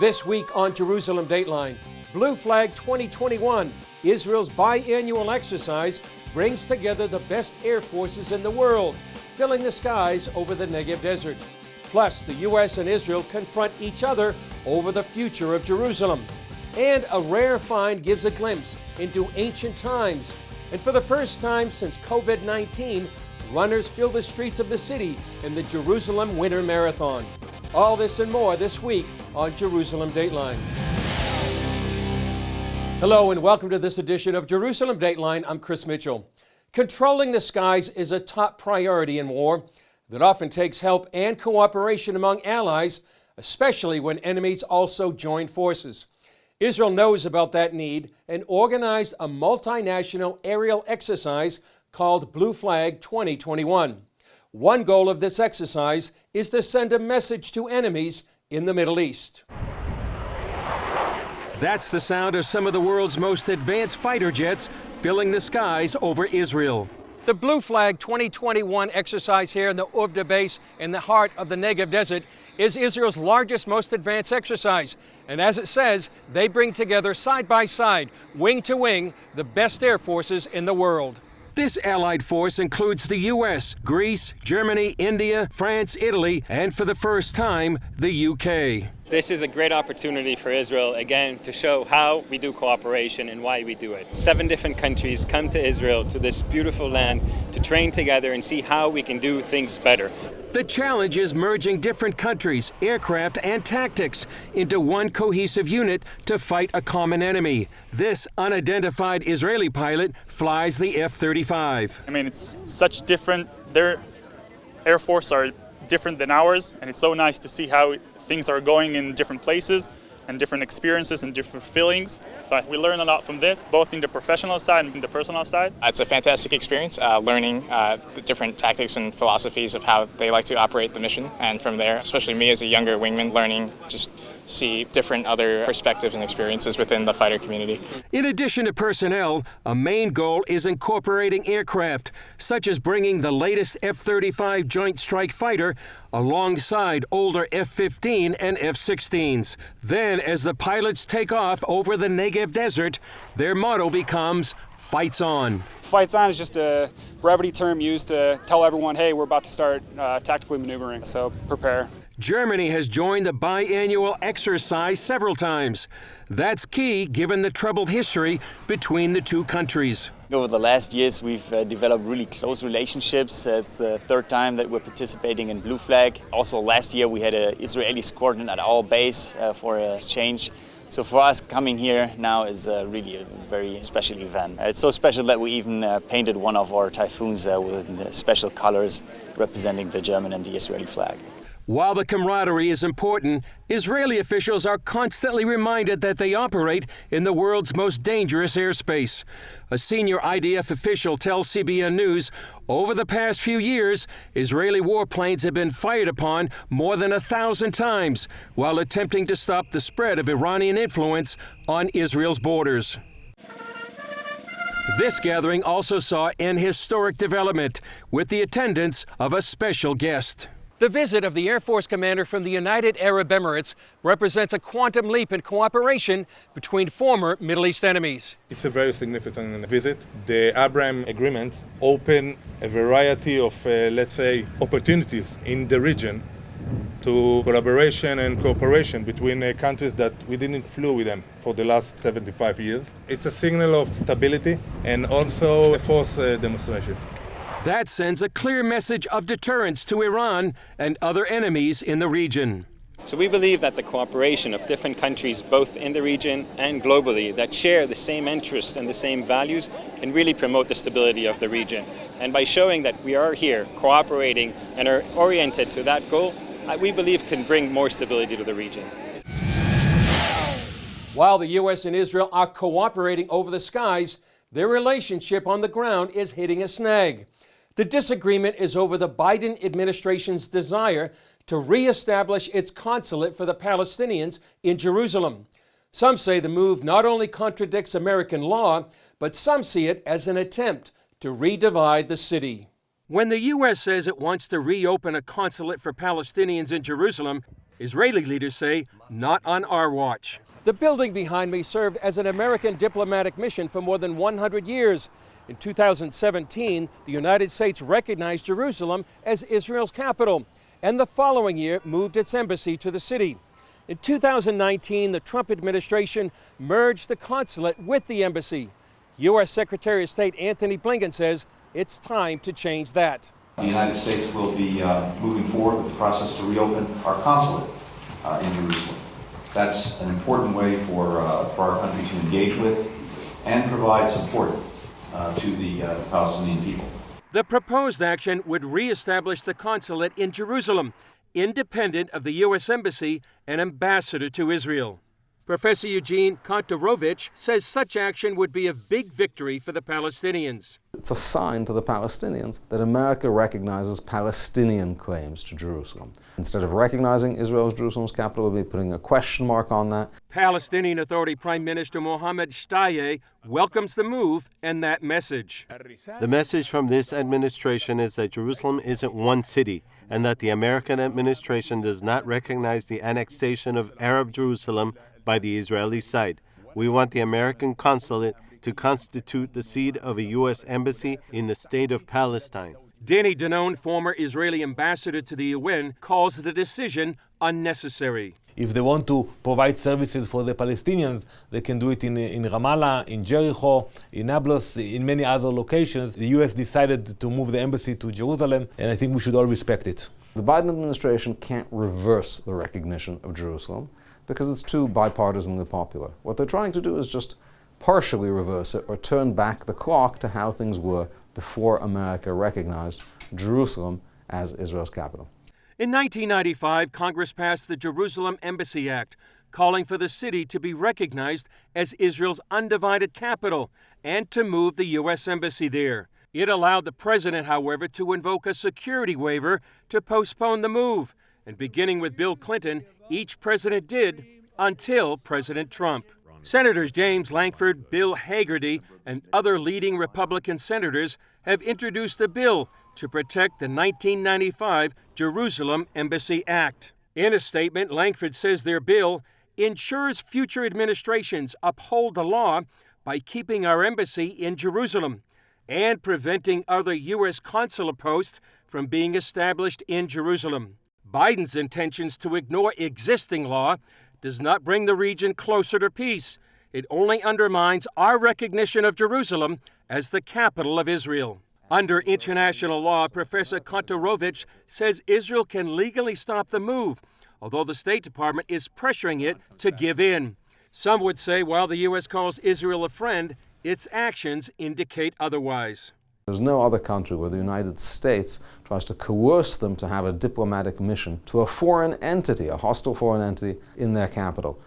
This week on Jerusalem Dateline, Blue Flag 2021, Israel's biannual exercise brings together the best air forces in the world, filling the skies over the Negev desert. Plus, the U.S. and Israel confront each other over the future of Jerusalem. And a rare find gives a glimpse into ancient times. And for the first time since COVID-19, runners fill the streets of the city in the Jerusalem Winter Marathon. All this and more this week on Jerusalem Dateline. Hello and welcome to this edition of Jerusalem Dateline. I'm Chris Mitchell. Controlling the skies is a top priority in war that often takes help and cooperation among allies, especially when enemies also join forces. Israel knows about that need and organized a multinational aerial exercise called Blue Flag 2021. One goal of this exercise is to send a message to enemies in the Middle East. That's the sound of some of the world's most advanced fighter jets filling the skies over Israel. The Blue Flag 2021 exercise here in the Uvda base in the heart of the Negev desert is Israel's largest, most advanced exercise. And as it says, they bring together side by side, wing to wing, the best air forces in the world. This allied force includes the U.S., Greece, Germany, India, France, Italy, and for the first time, the U.K. This is a great opportunity for Israel, again, to show how we do cooperation and why we do it. 7 different countries come to Israel, to this beautiful land, to train together and see how we can do things better. The challenge is merging different countries, aircraft, and tactics into one cohesive unit to fight a common enemy. This unidentified Israeli pilot flies the F-35. I mean, it's such different. Their Air Force are different than ours, and it's so nice to see how things are going in different places and different experiences and different feelings. But we learn a lot from that, both in the professional side and in the personal side. It's a fantastic experience, learning the different tactics and philosophies of how they like to operate the mission. And from there, especially me as a younger wingman, learning just see different other perspectives and experiences within the fighter community. In addition to personnel, a main goal is incorporating aircraft, such as bringing the latest F-35 Joint Strike Fighter alongside older F-15 and F-16s. Then, as the pilots take off over the Negev desert, their motto becomes, "Fights on." Fights on is just a brevity term used to tell everyone, hey, we're about to start tactically maneuvering, so prepare. Germany has joined the biannual exercise several times. That's key given the troubled history between the two countries. Over the last years, we've developed really close relationships. It's the 3rd time that we're participating in Blue Flag. Also, last year we had an Israeli squadron at our base for an exchange. So for us, coming here now is really a very special event. It's so special that we even painted one of our Typhoons with special colors representing the German and the Israeli flag. While the camaraderie is important, Israeli officials are constantly reminded that they operate in the world's most dangerous airspace. A senior IDF official tells CBN News, over the past few years, Israeli warplanes have been fired upon more than 1,000 times while attempting to stop the spread of Iranian influence on Israel's borders. This gathering also saw an historic development with the attendance of a special guest. The visit of the Air Force commander from the United Arab Emirates represents a quantum leap in cooperation between former Middle East enemies. It's a very significant visit. The Abraham Agreement opened a variety of, let's say, opportunities in the region to collaboration and cooperation between countries that we didn't flew with them for the last 75 years. It's a signal of stability and also a force demonstration. That sends a clear message of deterrence to Iran and other enemies in the region. So we believe that the cooperation of different countries, both in the region and globally, that share the same interests and the same values, can really promote the stability of the region. And by showing that we are here cooperating and are oriented to that goal, we believe can bring more stability to the region. While the U.S. and Israel are cooperating over the skies, their relationship on the ground is hitting a snag. The disagreement is over the Biden administration's desire to reestablish its consulate for the Palestinians in Jerusalem. Some say the move not only contradicts American law, but some see it as an attempt to redivide the city. When the U.S. says it wants to reopen a consulate for Palestinians in Jerusalem, Israeli leaders say, not on our watch. The building behind me served as an American diplomatic mission for more than 100 years. In 2017, the United States recognized Jerusalem as Israel's capital, and the following year moved its embassy to the city. In 2019, the Trump administration merged the consulate with the embassy. U.S. Secretary of State Anthony Blinken says it's time to change that. The United States will be moving forward with the process to reopen our consulate in Jerusalem. That's an important way for our country to engage with and provide support to the Palestinian people. The proposed action would reestablish the consulate in Jerusalem, independent of the U.S. Embassy and ambassador to Israel. Professor Eugene Kontorovich says such action would be a big victory for the Palestinians. It's a sign to the Palestinians that America recognizes Palestinian claims to Jerusalem. Instead of recognizing Israel as Jerusalem's capital, we'll be putting a question mark on that. Palestinian Authority Prime Minister Mohammed Shtayyeh welcomes the move and that message. The message from this administration is that Jerusalem isn't one city, and that the American administration does not recognize the annexation of Arab Jerusalem by the Israeli side. We want the American consulate to constitute the seat of a U.S. embassy in the state of Palestine. Danny Danon, former Israeli ambassador to the UN, calls the decision unnecessary. If they want to provide services for the Palestinians, they can do it in Ramallah, in Jericho, in Nablus, in many other locations. The U.S. decided to move the embassy to Jerusalem, and I think we should all respect it. The Biden administration can't reverse the recognition of Jerusalem because it's too bipartisanly popular. What they're trying to do is just partially reverse it or turn back the clock to how things were before America recognized Jerusalem as Israel's capital. In 1995, Congress passed the Jerusalem Embassy Act, calling for the city to be recognized as Israel's undivided capital and to move the U.S. Embassy there. It allowed the president, however, to invoke a security waiver to postpone the move. And beginning with Bill Clinton, each president did until President Trump. Senators James Lankford, Bill Hagerty, and other leading Republican senators have introduced a bill to protect the 1995 Jerusalem Embassy Act. In a statement, Lankford says their bill ensures future administrations uphold the law by keeping our embassy in Jerusalem and preventing other U.S. consular posts from being established in Jerusalem. Biden's intentions to ignore existing law does not bring the region closer to peace. It only undermines our recognition of Jerusalem as the capital of Israel. Under international law, Professor Kontorovich says Israel can legally stop the move, although the State Department is pressuring it to give in. Some would say while the U.S. calls Israel a friend, its actions indicate otherwise. There's no other country where the United States tries to coerce them to have a diplomatic mission to a foreign entity, a hostile foreign entity, in their capital.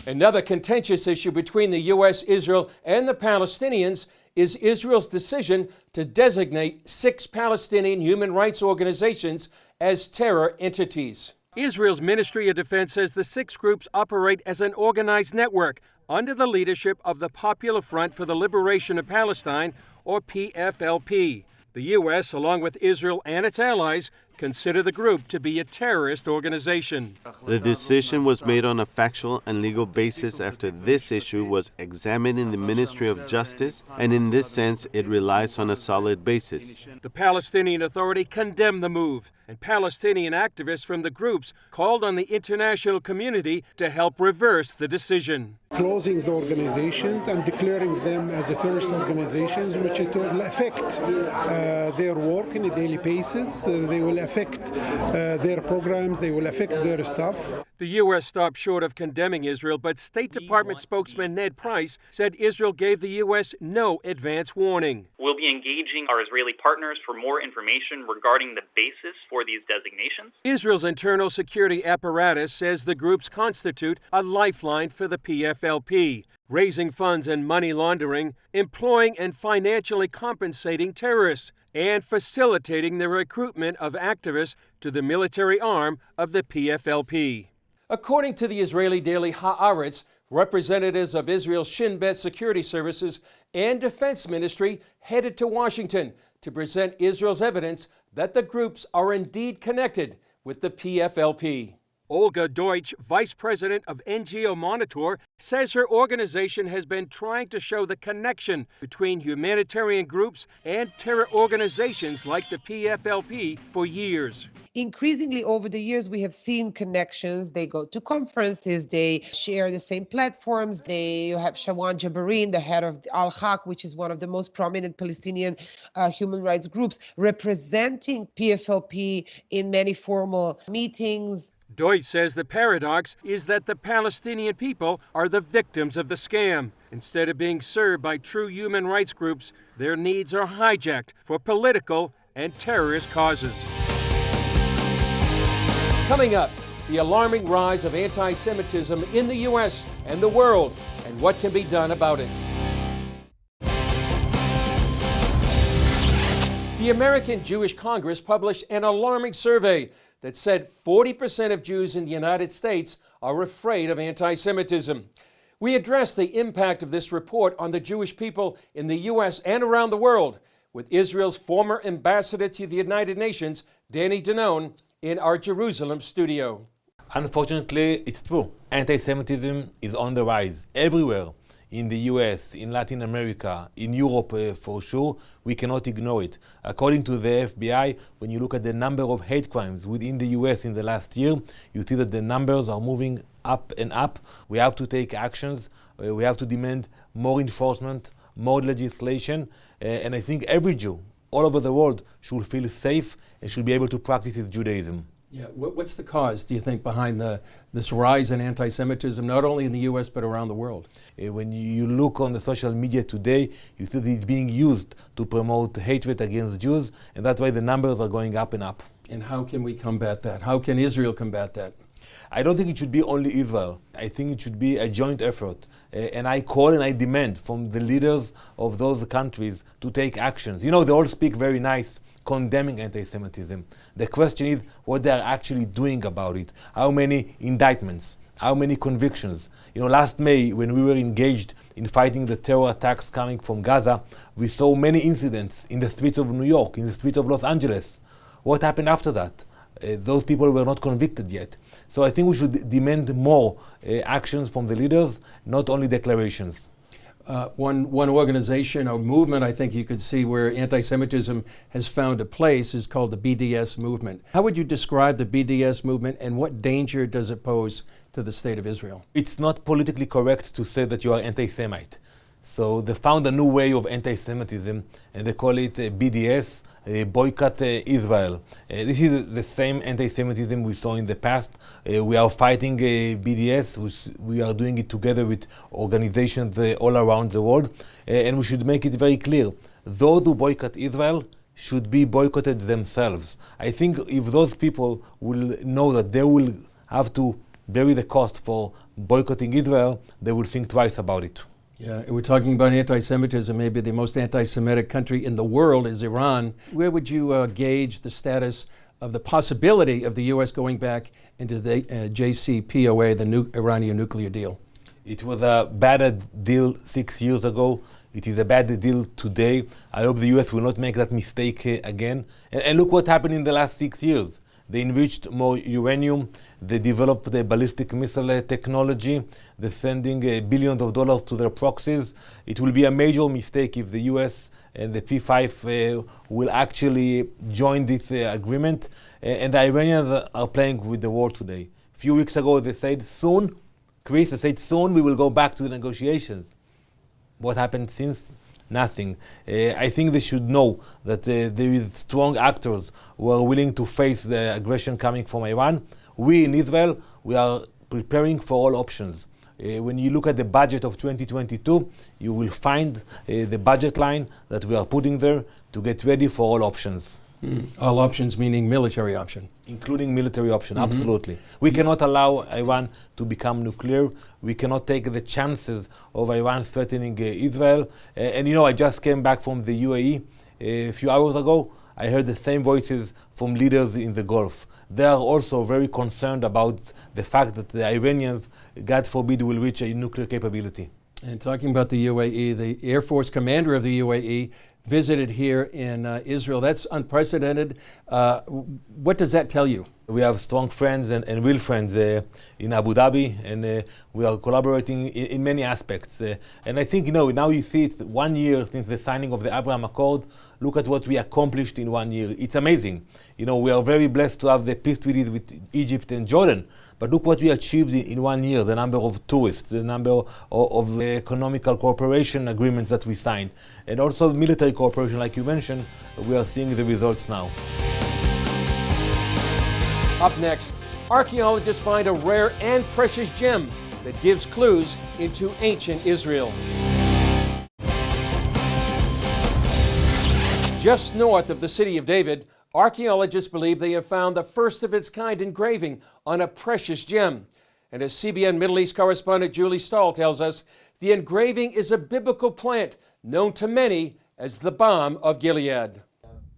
Another contentious issue between the U.S., Israel, and the Palestinians is Israel's decision to designate 6 Palestinian human rights organizations as terror entities. Israel's Ministry of Defense says the 6 groups operate as an organized network under the leadership of the Popular Front for the Liberation of Palestine, or PFLP. The U.S., along with Israel and its allies, consider the group to be a terrorist organization. The decision was made on a factual and legal basis after this issue was examined in the Ministry of Justice, and in this sense it relies on a solid basis. The Palestinian Authority condemned the move, and Palestinian activists from the groups called on the international community to help reverse the decision. Closing the organizations and declaring them as a terrorist organizations, which it will affect their work on a daily basis. They will affect their programs, they will affect their stuff. The U.S. stopped short of condemning Israel, but State Department spokesman Ned Price said Israel gave the U.S. no advance warning. We'll be engaging our Israeli partners for more information regarding the basis for these designations. Israel's internal security apparatus says the groups constitute a lifeline for the PFLP, raising funds and money laundering, employing and financially compensating terrorists, and facilitating the recruitment of activists to the military arm of the PFLP. According to the Israeli daily Haaretz, representatives of Israel's Shin Bet security services and defense ministry headed to Washington to present Israel's evidence that the groups are indeed connected with the PFLP. Olga Deutsch, Vice President of NGO Monitor, says her organization has been trying to show the connection between humanitarian groups and terror organizations like the PFLP for years. Increasingly over the years, we have seen connections. They go to conferences, they share the same platforms. They have Shawan Jabarin, the head of Al-Haq, which is one of the most prominent Palestinian human rights groups, representing PFLP in many formal meetings. Deutsch says the paradox is that the Palestinian people are the victims of the scam. Instead of being served by true human rights groups, their needs are hijacked for political and terrorist causes. Coming up, the alarming rise of anti-Semitism in the U.S. and the world, and what can be done about it. The American Jewish Congress published an alarming survey that said 40% of Jews in the United States are afraid of anti-Semitism. We addressed the impact of this report on the Jewish people in the U.S. and around the world with Israel's former ambassador to the United Nations, Danny Danone, in our Jerusalem studio. Unfortunately, it's true. Anti-Semitism is on the rise everywhere. In the US, in Latin America, in Europe for sure, we cannot ignore it. According to the FBI, when you look at the number of hate crimes within the US in the last year, you see that the numbers are moving up and up. We have to take actions. We have to demand more enforcement, more legislation, and I think every Jew all over the world should feel safe and should be able to practice his Judaism. Yeah, what's the cause, do you think, behind this rise in anti-Semitism, not only in the U.S. but around the world? When you look on the social media today, you see that it's being used to promote hatred against Jews, and that's why the numbers are going up and up. And how can we combat that? How can Israel combat that? I don't think it should be only Israel. I think it should be a joint effort. And I call and I demand from the leaders of those countries to take actions. You know, they all speak very nice, condemning anti-Semitism. The question is what they are actually doing about it. How many indictments? How many convictions? You know, last May, when we were engaged in fighting the terror attacks coming from Gaza, we saw many incidents in the streets of New York, in the streets of Los Angeles. What happened after that? Those people were not convicted yet. So I think we should demand more actions from the leaders, not only declarations. One organization or movement I think you could see where anti-Semitism has found a place is called the BDS movement. How would you describe the BDS movement and what danger does it pose to the state of Israel? It's not politically correct to say that you are anti-Semite. So they found a new way of anti-Semitism and they call it BDS, boycott Israel. This is the same anti-Semitism we saw in the past. We are fighting BDS. We are doing it together with organizations all around the world. And we should make it very clear. Those who boycott Israel should be boycotted themselves. I think if those people will know that they will have to bear the cost for boycotting Israel, they will think twice about it. Yeah, we're talking about anti-Semitism. Maybe the most anti-Semitic country in the world is Iran. Where would you gauge the status of the possibility of the U.S. going back into the JCPOA, the Iranian nuclear deal? It was a bad deal 6 years ago. It is a bad deal today. I hope the U.S. will not make that mistake again. And look what happened in the last 6 years. They enriched more uranium, they developed the ballistic missile technology, they're sending billions of dollars to their proxies. It will be a major mistake if the US and the P5 will actually join this agreement. And the Iranians are playing with the war today. A few weeks ago they said soon, Chris, they said soon we will go back to the negotiations. What happened since? Nothing. I think they should know that there is strong actors who are willing to face the aggression coming from Iran. We in Israel, we are preparing for all options. When you look at the budget of 2022, you will find the budget line that we are putting there to get ready for all options. All options meaning military option? Including military option, absolutely. We cannot allow Iran to become nuclear. We cannot take the chances of Iran threatening Israel. And you know, I just came back from the UAE a few hours ago. I heard the same voices from leaders in the Gulf. They are also very concerned about the fact that the Iranians, God forbid, will reach a nuclear capability. And talking about the UAE, the Air Force commander of the UAE visited here in Israel. That's unprecedented. What does that tell you? We have strong friends and real friends in Abu Dhabi, and we are collaborating in many aspects. And I think, now you see it's 1 year since the signing of the Abraham Accord. Look at what we accomplished in 1 year. It's amazing. We are very blessed to have the peace treaties with Egypt and Jordan. But look what we achieved in 1 year, the number of tourists, the number of the economical cooperation agreements that we signed, and also military cooperation, like you mentioned. We are seeing the results now. Up next, archaeologists find a rare and precious gem that gives clues into ancient Israel. Just north of the city of David, archaeologists believe they have found the first of its kind engraving on a precious gem. And as CBN Middle East correspondent Julie Stahl tells us, the engraving is a biblical plant known to many as the balm of Gilead.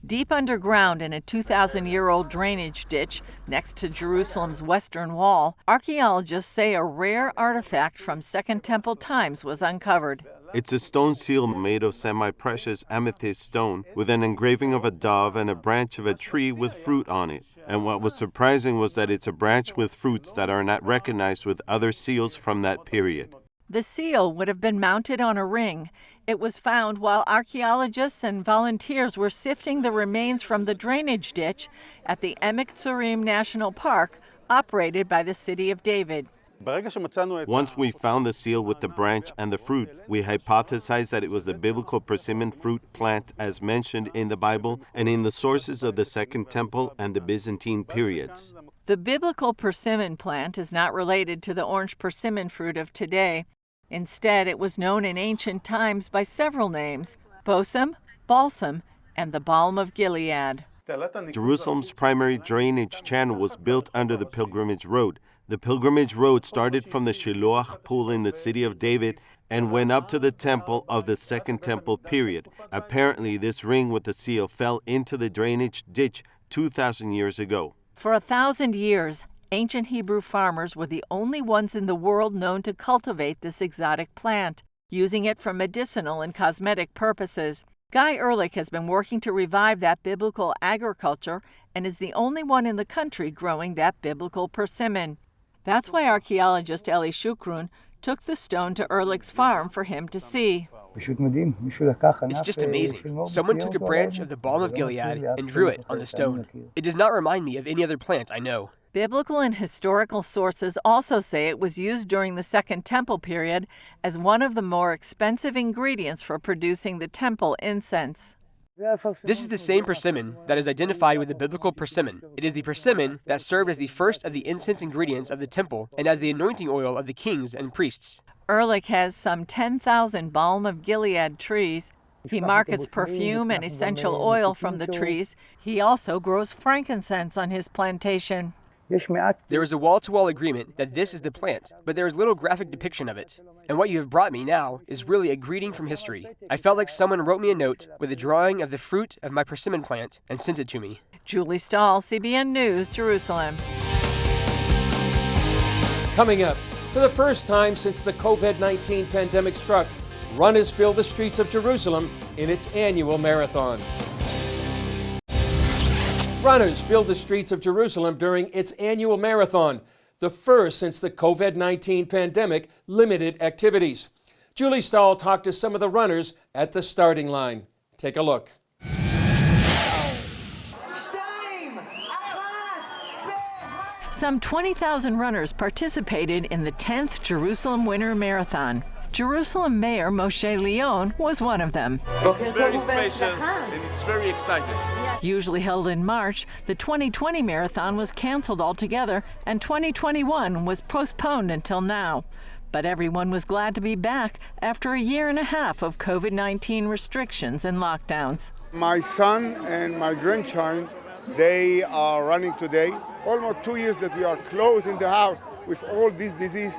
Deep underground in a 2,000-year-old drainage ditch next to Jerusalem's western wall, archaeologists say a rare artifact from Second Temple times was uncovered. It's a stone seal made of semi-precious amethyst stone with an engraving of a dove and a branch of a tree with fruit on it. And what was surprising was that it's a branch with fruits that are not recognized with other seals from that period. The seal would have been mounted on a ring. It was found while archaeologists and volunteers were sifting the remains from the drainage ditch at the Emek Tzurim National Park, operated by the City of David. Once we found the seal with the branch and the fruit, we hypothesized that it was the biblical persimmon fruit plant as mentioned in the Bible and in the sources of the Second Temple and the Byzantine periods. The biblical persimmon plant is not related to the orange persimmon fruit of today. Instead, it was known in ancient times by several names: bosom, balsam, and the balm of Gilead. Jerusalem's primary drainage channel was built under the Pilgrimage Road. The Pilgrimage Road started from the Shiloach pool in the city of David and went up to the temple of the Second Temple period. Apparently, this ring with the seal fell into the drainage ditch 2,000 years ago. For 1,000 years, ancient Hebrew farmers were the only ones in the world known to cultivate this exotic plant, using it for medicinal and cosmetic purposes. Guy Ehrlich has been working to revive that biblical agriculture and is the only one in the country growing that biblical persimmon. That's why archaeologist Eli Shukrun took the stone to Ehrlich's farm for him to see. It's just amazing. Someone took a branch of the balm of Gilead and drew it on the stone. It does not remind me of any other plant I know. Biblical and historical sources also say it was used during the Second Temple period as one of the more expensive ingredients for producing the temple incense. This is the same persimmon that is identified with the biblical persimmon. It is the persimmon that served as the first of the incense ingredients of the temple and as the anointing oil of the kings and priests. Ehrlich has some 10,000 balm of Gilead trees. He markets perfume and essential oil from the trees. He also grows frankincense on his plantation. There is a wall-to-wall agreement that this is the plant, but there is little graphic depiction of it. And what you have brought me now is really a greeting from history. I felt like someone wrote me a note with a drawing of the fruit of my persimmon plant and sent it to me. Julie Stahl, CBN News, Jerusalem. Coming up, for the first time since the COVID-19 pandemic struck, runners filled the streets of Jerusalem in its annual marathon. Runners filled the streets of Jerusalem during its annual marathon, the first since the COVID-19 pandemic limited activities. Julie Stahl talked to some of the runners at the starting line. Take a look. Some 20,000 runners participated in the 10th Jerusalem Winter Marathon. Jerusalem Mayor Moshe Leon was one of them. It's very special and it's very exciting. Usually held in March, the 2020 marathon was canceled altogether and 2021 was postponed until now. But everyone was glad to be back after a year and a half of COVID-19 restrictions and lockdowns. My son and my grandchild, they are running today. Almost 2 years that we are closed in the house with all this disease.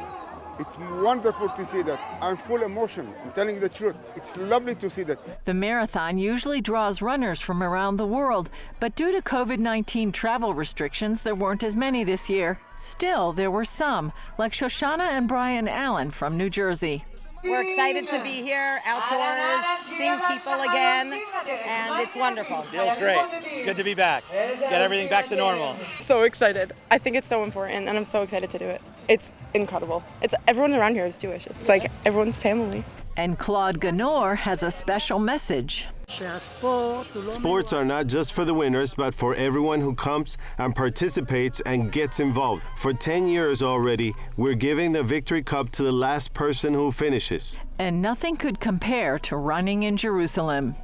It's wonderful to see that. I'm full emotion. I'm telling the truth. It's lovely to see that. The marathon usually draws runners from around the world, but due to COVID-19 travel restrictions, there weren't as many this year. Still, there were some, like Shoshana and Brian Allen from New Jersey. We're excited to be here, outdoors, seeing people again, and it's wonderful. Feels great. It's good to be back. Get everything back to normal. So excited. I think it's so important, and I'm so excited to do it. It's incredible. Everyone around here is Jewish. It's like everyone's family. And Claude Ganor has a special message. Sports are not just for the winners, but for everyone who comes and participates and gets involved. For 10 years already, we're giving the Victory Cup to the last person who finishes. And nothing could compare to running in Jerusalem.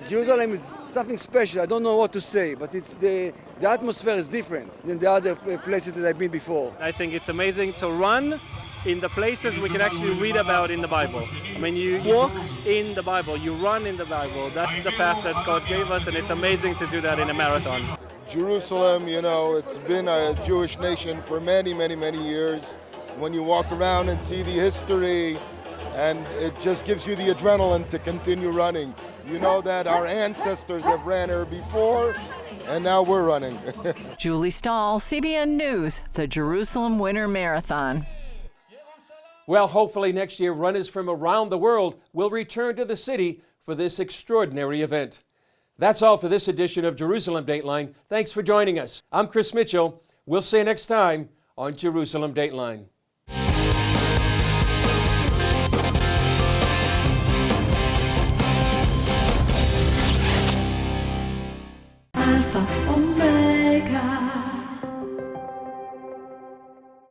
Jerusalem is something special. I don't know what to say, but it's the atmosphere is different than the other places that I've been before. I think it's amazing to run in the places we can actually read about in the Bible. I mean, you walk in the Bible, you run in the Bible. That's the path that God gave us, and it's amazing to do that in a marathon. Jerusalem, you know, it's been a Jewish nation for many, many, many years. When you walk around and see the history, and it just gives you the adrenaline to continue running. You know that our ancestors have ran here before, and now we're running. Julie Stahl, CBN News, the Jerusalem Winter Marathon. Well, hopefully next year, runners from around the world will return to the city for this extraordinary event. That's all for this edition of Jerusalem Dateline. Thanks for joining us. I'm Chris Mitchell. We'll see you next time on Jerusalem Dateline.